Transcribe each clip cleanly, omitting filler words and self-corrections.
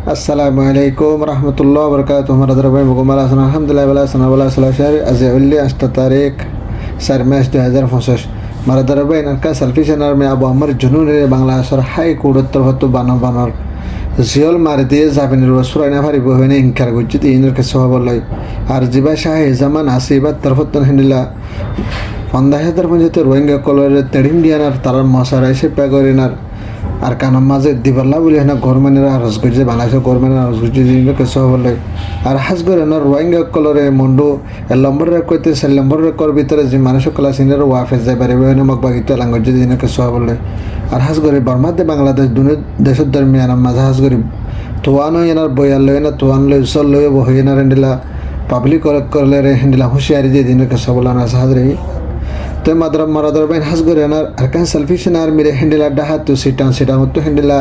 আসসালামু আলাইকুম রহমতুল্লাহ বরকাত ভাই মুকুমাল হাসান আলহামদুলিল্লাহ বলা সানাবলা সালাশার আজি উল্লি 8 তারিখ 4 মার্চ 2025 মারাদার ভাই নারকা সেলফি চ্যানেল মে আবু আমার জুনুনে বাংলাদেশের হাই কোর্ট উত্তর হতো বানর জিয়ল মারি দিয়ে যাবেনের সুরাইনা ভারি বহনে ইনকার গুজি দিনের কাছে হবলই আর জিবা শাহে জামান আসিবা তরফতন হিন্দিলা ফন্দাহেদার পঞ্চায়েতের রোহিঙ্গা কলরের তেড়িম দিয়ানার তারার মশারাই সে পেগরিনার আর কানার মাঝে দিবাল্লা বলে না গভর্নমেন্টের আরজ করছে বাংলাদেশের গভর্নমেন্টের আরজ করছে জিনিস কেসো হবলে আর হাজ করে না রোহিঙ্গা কলরে মন্ডু নম্বর কইতে 4 নম্বর রেকর ভিতরে যে মানুষের কলা সিনের ওয়াফেস যাই পারে না মক বাগিতে লাঙ্গজ জিনিস কেসো হবলে আর হাজ করে বর্মাতে বাংলাদেশ দুনে দেশের দরমিয়ান মাঝে হাজ করে তোয়ানো এনার বয়াল লয় না তোয়ান লয় উসল লয় বহি এনার হেন্ডিলা পাবলিক করলে রে হেন্ডিলা হুঁশিয়ারি দিয়ে দিনের কেসো বলা না সাহায্য তো মারাদার বাইন হাজ করে আনার আরকান সেলফিশন আর মেরে হ্যান্ডেলা ডাহাত তো সিটাং তো হ্যান্ডেলা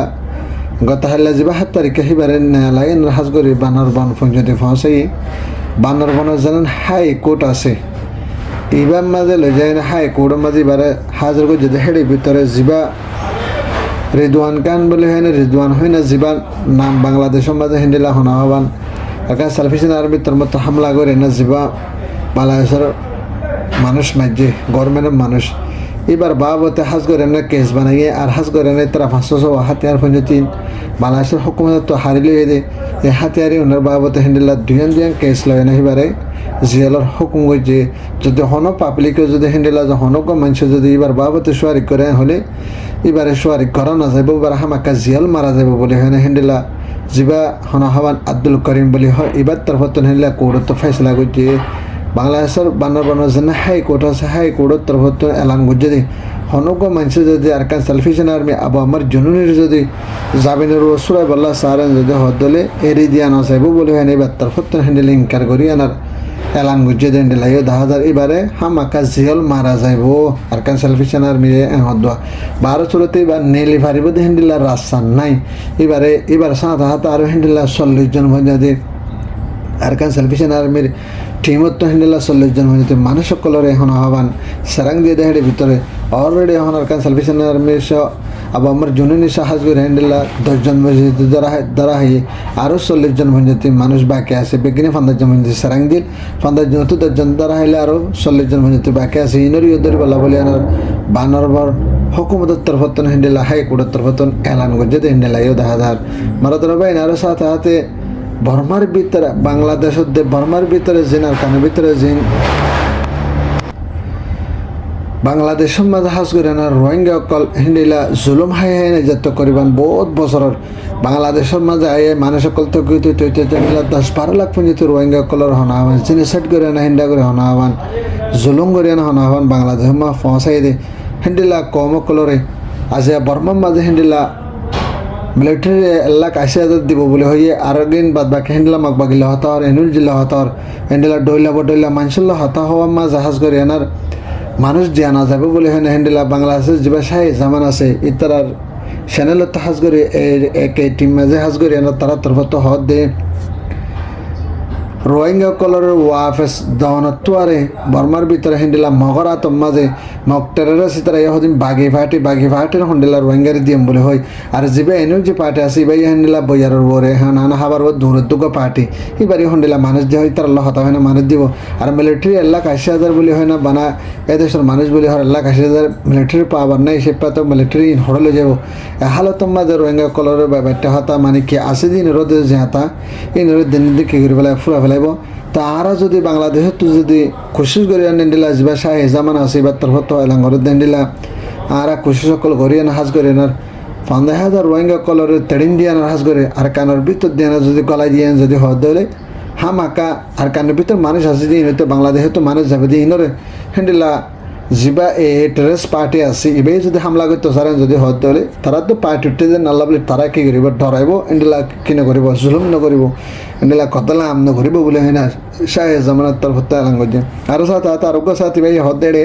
গত হাল্লা যাবা 7 তারিখে হিবারে লাগে হাজ করে বানর বন পঞ্চায়েতে পৌঁছাই বানর বনের জানেন হাই কোর্ট আছে এইবার মাঝে লই যায় না হাই কোর্টের মাঝে এবারে হাজার করে যদি হেডে ভিতরে জিবা রেদওয়ান খান বলে হয় না রেদওয়ান হয় না জিবা নাম বাংলাদেশের মাঝে হ্যান্ডেলা হনা হবান আরকান সেলফিশন আর ভিতর মতো হামলা করে না জিবা বাংলাদেশের মানুষ মাঝে গভর্নমেন্টের মানুষ এবার বাবতে হাজ করে না কেস বানাইয়ে আর হাজ করে না তারা 500 হাতিয়ার পঞ্চায়েত বাংলাদেশের হুকুমত তো হারিলে দে এই হাতিয়ারি ওনার বাবতে হ্যান্ডেলা দুয়ান কেস লয় না এবারে জিয়ালর হুকুম করছে যদি হন পাবলিকে যদি হ্যান্ডেলা হনক মানুষ যদি এবার বাবতে সোয়ারি করে হলে এবারে সোয়ারি করা না যাব এবার হামাকা জিয়াল মারা যাব বলে হয় না হ্যান্ডেলা জিবা হন হবান আব্দুল করিম বলে হয় এবার তরফত হ্যান্ডেলা কোর্ট তো ফেসলা করছে বাংলাদেশের বানর জন্য হাই কোর্ট আছে হাই কোর্টের তরফত এলান করছে দি হনক মানুষ যদি আরকান সেলফিশন আর্মি আবু আমার জনুনের যদি জামিনের সুরাই বল্লা সারেন যদি হদলে এরি দিয়া না চাইব বলে হয় এবার তরফত হ্যান্ডেল ইনকার করি আনার এলান করছে হ্যান্ডেল আইও 10,000 এবারে হামাকা জিয়ল মারা যাইব আরকান সেলফিশন আর্মি হদ বারো চলতে এবার নেলি ফারিব হ্যান্ডেল আর রাস্তান নাই এবার সাত হাত আরো হ্যান্ডেল 40 জন ভঞ্জাদের আরকান সেলফিশন আর্মির টিমত তো হ্যান্ডেলা 40 জন হয়েছে মানুষ সকলের এখন আহ্বান সেরাং দিয়ে দেহের ভিতরে অলরেডি এখন আরকান সেলফিশন আর্মির আবার আমার জনুনি সাহায্য করে হ্যান্ডেলা 10 জন দ্বারা হয়ে আরও 40 জন ভঞ্জাতি মানুষ বাকি আছে বেগিনে 50 জন ভঞ্জাতি সেরাং দিল 50 জন তো 10 জন দ্বারা হইলে আরও 40 জন ভঞ্জাতি বাকি আছে ইনরি ওদের বলা বলে আনার বানরবর হুকুমতের তরফতন হ্যান্ডেলা হাই কোর্টের তরফতন এলান করছে হ্যান্ডেলা ইও 10,000 মারাতর ভাই আরও সাথে হাতে বর্মার ভিতরে বাংলাদেশের বর্মার ভিতরে জিন আর কানের ভিতরে জিন বাংলাদেশের মাঝে হাজ করে না রোহিঙ্গা অকল হিন্দিলা জুলুম হাই হাই নির্যাত করিবান বহুত বছরের বাংলাদেশের মাঝে আইয়ে মানুষ অকল তো 10-12 লাখ পর্যন্ত রোহিঙ্গা অকলের হনা হবান জিনিসেট করে না হিন্দা করে হনা হবান জুলুম করে না হনা হবান বাংলাদেশের মা পৌঁছাই দে হিন্দিলা কম অকলরে আজ বর্মার মাঝে হিন্দিলা মিলিটারি এলাক 80,000 দিব বলে হয়ে আর দিন বাদ বাকি হ্যান্ডেলা মাক বাগিলা হতার এনুর জিল্লা হতার হ্যান্ডেলা ডইলা মানসুল্লাহ হতা হওয়া মা জাহাজ করে এনার মানুষ জিয়া না যাবে বলে হয় না হ্যান্ডেলা বাংলাদেশের যেবা শাহী জামান আছে ইতারার চ্যানেলত হাজ করে একে টিম মাঝে হাজ করে এনার তারা তরফত হদ দে রোহিঙ্গা কলরের ওয়াফেস দহনত্বারে বর্মার ভিতরে হ্যান্ডেলা মগরাত মাঝে মগ টেরোরিস্ট তারা ইহদিন বাগি ফাটির হ্যান্ডেলা রোহিঙ্গার দিম বলে হয় আর যিবা এনুক যে পার্টি আছে এবার হ্যান্ডেলা বইয়ারের বরে নানা হাবার দূরের দুগো পার্টি এবারই হ্যান্ডেলা মানুষ দিয়ে হয় তার আল্লাহ হতা হয় না মানুষ দিব আর মিলিটারি 1,80,000 বলে হয় না বানা এদেশের মানুষ বলে হয় 1,80,000 মিলিটারি পাওয়ার নাই সে পাতো মিলিটারি হরলে যাব হালত মাঝে রোহিঙ্গা কলরের ব্যাপারটা হতা মানে কি আছে দিন রোদে যে হাতা এই দিন কি করে ফেলায় ফুরা ফেলাইব তারা যদি বাংলাদেশের তো যদি কোশিশ করি আনেন্ডিলা যা শাহে জামান আছে এবার তরফত এলাঙ্গর দেন্ডিলা আর কোশিশ সকল করিয়ে না হাজ করে না 50,000 রোহিঙ্গা কলরের তেড়িন দিয়ে না হাজ করে আর কানের ভিতর দিয়ে না যদি গলায় দিয়ে যদি হদ হলে হামাকা আর কানের ভিতর মানুষ আছে দিন হয়তো বাংলাদেশে তো মানুষ যাবে দিয়ে ইনরে হ্যান্ডিলা যিবা টেররিস্ট পার্টি আছে এবার যদি হামলা করতে সারেন যদি হদ হলে তারা তো পার্টি উঠতে যে নাল্লা বলে তারা কি করিব ডরাইব এন্ডিলা কি নকরিব জুলুম নকরিব এন্ডিলা কতলা আম নকরিব বলে হয় না শাহে জামানার তরফত এলান করছে আরও সাথে আরোগ্য সাথী ভাই হদ দেড়ে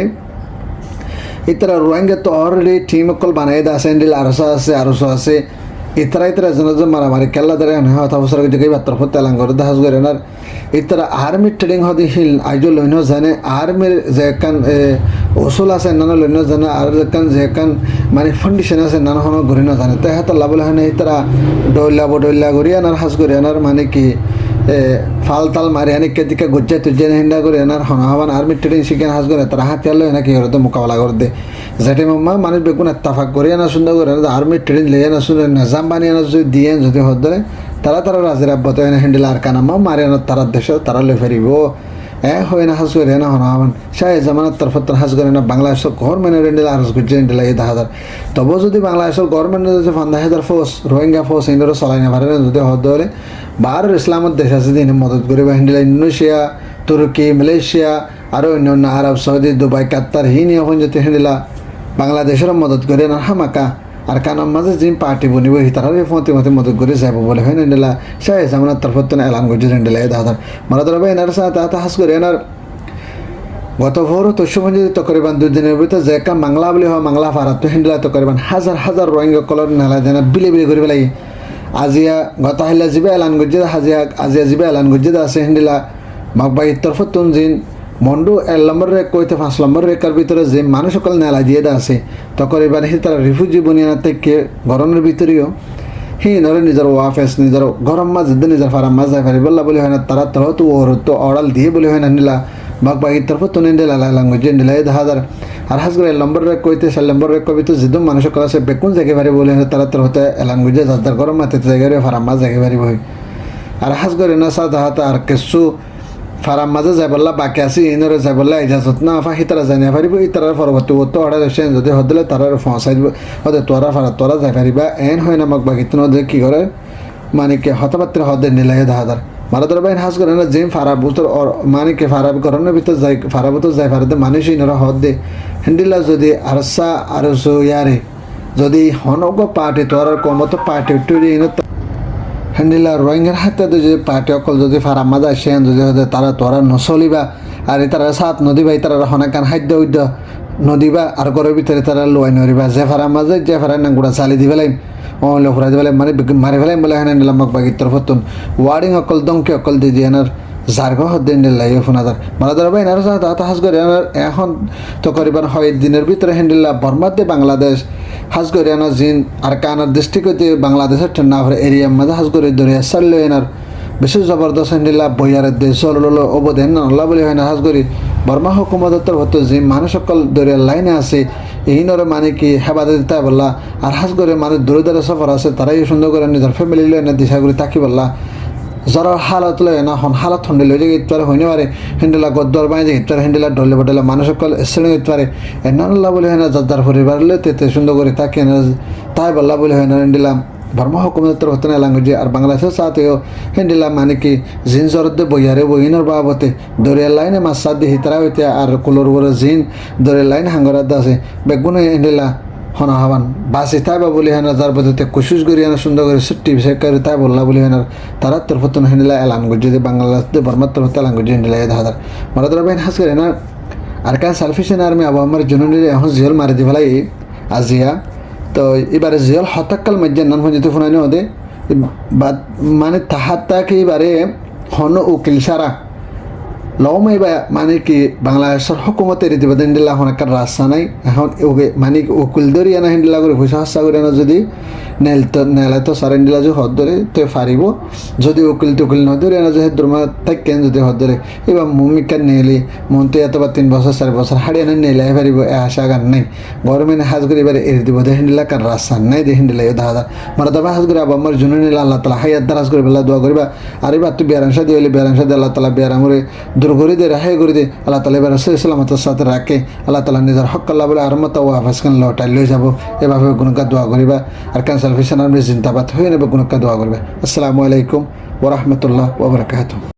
ইতারা রোহিঙ্গা তো অলরেডি টিম অকল বানাই দা আছে এন্ডিলা আরসো আছে ইতারা যেন মারামারি কেল্লা ধরে হতা বছর দিকে বাত্তর ফতে এলান করে হাজ করে না ইতারা আর্মির ট্রেনিং হদি হিল আইজো লইন জানে আর্মির যে কান ওসুল আছে নানা লইন জানে আর যে কান মানে ফাউন্ডেশন আছে নানা হন ঘুরি না জানে তাই হাতে লাভ হয় না ইতারা ডইলা করি আনার হাজ করে আনার মানে কি ফাল তাল মারি আনি কেদিকে গুজ্জা তুজ্জা হিন্দা করে আনার হন আর্মির ট্রেনিং শিখে হাজ করে তারা হাতিয়ার লয় না কি করে মোকাবেলা করে দে যেটি মাম্মা মানুষ বেগুন এত্তাফাক করে আনা সুন্দর করে আর্মির ট্রেনিং লেয়ে না শুনে নিজাম বানিয়ে আনা যদি দিয়ে যদি হদ ধরে তারা রাজের আব্বত হ্যান্ডেল আর কানামা মারি আনার তারা দেশে তারা লই ফেরিব হয় না হাজ করে না হন শাহ জামানত তরফতর হাজ করে না বাংলাদেশের গভর্নমেন্টের হ্যান্ডেল আর গুজ্জা হ্যান্ডেল এই 10,000 তবু যদি বাংলাদেশের গভর্নমেন্টের যদি 15,000 ফোর্স রোহিঙ্গা ফোর্স ইন্ডোরে চলাই না পারে যদি হদ ধরে বাহার ইসলামের দেশ আছে দিন মদত করিব হ্যান্ডেল ইন্দোনেশিয়া তুর্কি মালয়েশিয়া আরও অন্যান্য আরব সৌদি দুবাই কাত্তার হিনি এখন যদি হ্যান্ডেলা বাংলাদেশের মদত করে না হামাকা আর কানার মাঝে যে পার্টি বনিব তারারে ফতে মদত করে যাবো বলে হয় নেলা শাহ জামানার তরফত এলান করছে রেন্ডেলা 10,000 মারাদর ভাই এনার সাথে হাস করে এনার গত ভোর তস্যমঞ্জি তকরিবান 2 দিনের ভিতরে যে কাম বাংলা বলে হয় বাংলা ফারাত তো হ্যান্ডেলা তকরিবান হাজার রোহিঙ্গা কলর নেলা দেনা বিলে করে পেলাই আজিয়া গত হাইলা যাবে এলান করছে আজিয়া যাবে এলান করছে আছে হ্যান্ডেলা মাকবাই তরফত জিন মন্ডু 1 নম্বর রেক কইতে 5 নম্বর রেকার ভিতরে যে মানুষ সকল নেলা দিয়ে আছে তকরিবান হি তারা রিফিউজি বুনিয়ানা থেকে গরমের ভিতরেও হি নরে নিজের ওয়াফেস নিজের গরম মাঝে নিজের ফারাম মাঝ যায় পারি বললা বলে হয় না তারা তরত তো অড়াল দিয়ে বলে হয় না নিলা বাগবাগি তরফ তো নিলা লাঙ্গুজে নিলা 10,000 আর হাজ করে 1 নম্বর রেক কইতে 4 নম্বর রেক কবিতে যেদম মানুষ সকল আছে বেকুন জায়গা পারি বলে হয় তারা তরফতে লাঙ্গুজে যাদের গরম মাতে জায়গায় ফারাম মাঝ জায়গা পারি বই আর হাজ করে না সাথে হাতে আর কিছু ফারাম মাঝে যাই বললা বাকি আছি ইনরে যাই বললা ইজাজত না আফা হিতারা জানিয়ে পারিব ইতারা পরবর্তী তো অর্ডার এসে যদি হদলে তারা পৌঁছাই দিব হদে তোরা যাই পারিবা এন হয় না মাক বাকি তো কি করে মানে কে হতপাত্র হদে নিলাই 10,000 মারাদর বাইন হাজ করে না জিম ফারা বুতর মানে কে ফারা করনের ভিতর যাই ফারা বুতর যাই পারে মানুষ ইনরা হদ দে হ্যান্ডিলা যদি আরসা আরসো ইয়ারে যদি হনগ পার্টি তোর কমত পার্টি টুরি ইন হ্যান্ডিলা রোহিঙ্গার হাতে যদি পার্টি অকল যদি ফারাম মাজা সেন যদি হতে তারা তোরা নচলিবা আর তারা সাত নদীবা তারা হনাকান খাদ্য উদ্য নদীবা আর ঘরের ভিতরে তারা লোয়াই নরিবা যে ফারাম মাজে যে ফারা নাঙ্গুড়া চালি দি পেলাই ফুরাই দি পেলাই মানে মারি ফেলাই বলে হ্যাঁ নিলাম বাকি তরফতুন ওয়ার্ডিং অকল দমকে অকল দি দিয়ে এনার জারগা হদ্দিন দিল্লাই ফোনাদার মারাদার ভাই এনার সাথে হাজ করে এখন তো করিবার হয় দিনের ভিতরে হ্যান্ডিল্লা বর্মাতে বাংলাদেশ হাজ করে এনার জিন আর কানার ডিস্ট্রিক্টতে বাংলাদেশের ঠান্ডা এরিয়ার মাঝে হাজ করে ধরে সারলো এনার বেশি জবরদস্ত হ্যান্ডিল্লা বইয়ারের দেশ চললো অবদান আল্লাহ বলে হয় না হাজ করি বর্মা হুকুমতের হতো যে মানুষ সকল দরিয়ার লাইনে আছে এইনরে মানে কি হেবাদে দিতে বললা আর হাজ করে মানে দূরে সফর আছে তারাই সুন্দর করে নিজের ফ্যামিলি লয় না দিশা করে তাকি বললা জ্বরের হালত লয় না হালত ঠন্ডে লই যে ইতপারে হইনে পারে হ্যান্ডেলা গদ্দর বাই যে ইতপারে হ্যান্ডেলা ডলে বটলে মানুষ সকল শ্রেণী ইতপারে এনাল্লাহ বলে হয় না যার পরিবার লে তেতে সুন্দর করে তাকে তাই বল্লা বলে হয় না হ্যান্ডেলা বর্মা হুকুমতের হতো না লাঙ্গুজি আর বাংলাদেশের সাথেও হ্যান্ডেলা মানে কি জিন জরদে বইয়ারে বইনের বাবতে দরিয়ার লাইনে মাছ সাদ দিয়ে হিতারা হইতে আর কুলোর বড় জিন দরিয়ার লাইন হাঙ্গরাদ আছে বেগুনে হ্যান্ডেলা হনা হবান বাসি তাই বা বলি হেনার যার বদতে কোশিশ করি হেনা সুন্দর করে ছুট্টি বিষয় করে তাই বললা বলি হেনার তারা তরফতন হেনিলা এলান করছে যে বাংলাদেশ বর্মার তরফতে এলান করছে হেনিলা 10,000 মারাদার বাইন হাস করে না আর কান সালফিশন আর্মি আবু আমার জুনুনিরে এখন জিয়ল মারি দি ফেলাই আজিয়া তো এবারে জিয়ল হতাক্কাল মজ্জান নাম হয়ে যেতে ফোনাইনি হদে মানে তাহার তাকে এবারে হন উকিল সারা লওমাইবা মানে কি বাংলাদেশের হুকুমতের রীতিবাদ হিন্দিলা এখন একটা রাস্তা নাই এখন মানে উকিল ধরি আনা হিন্দিলা করে পয়সা হাস্তা করে আনা যদি নেলে তো সার হিন্দিলা যদি হদ ধরে তো পারিব যদি উকিল টুকিল ন ধরে আনা যদি দ্রমা থাকেন যদি হদ ধরে এবার মুমিকার নেলি মন তো এত বা 3 বছর 4 বছর হাড়ি আনা নেলে পারিব এ আশা গান নাই গভর্নমেন্ট হাজ করে এবার এর দিব হিন্দিলা কার রাস্তা নাই দে হিন্দিলা 10,000 মারা দাবা হাজ করে আবার আমার জুনুন আল্লাহ তালা হায়াত দারাজ করে বেলা দোয়া করিবা আর এবার তুই বেরাংশা দিয়ে বেরাংশা দিয়ে আল্লাহ তালা বেরামরে দূর করে দে রেহাই করে দে আল্লাহ তালা এবার সালামতের সাথে রাখে আল্লাহ তালা নিজের হক আল্লাহ বলে আর মতো ওয়াফাসখান লটাই লই যাব এভাবে গুণকা দোয়া করিবা আর ক্যান্সার ফিশন চিন্তাবাদ হয়ে নেবে গুণকা দোয়া করবে। আসসালামু আলাইকুম ওয়া রাহমাতুল্লাহ ওয়া বারাকাতুহু।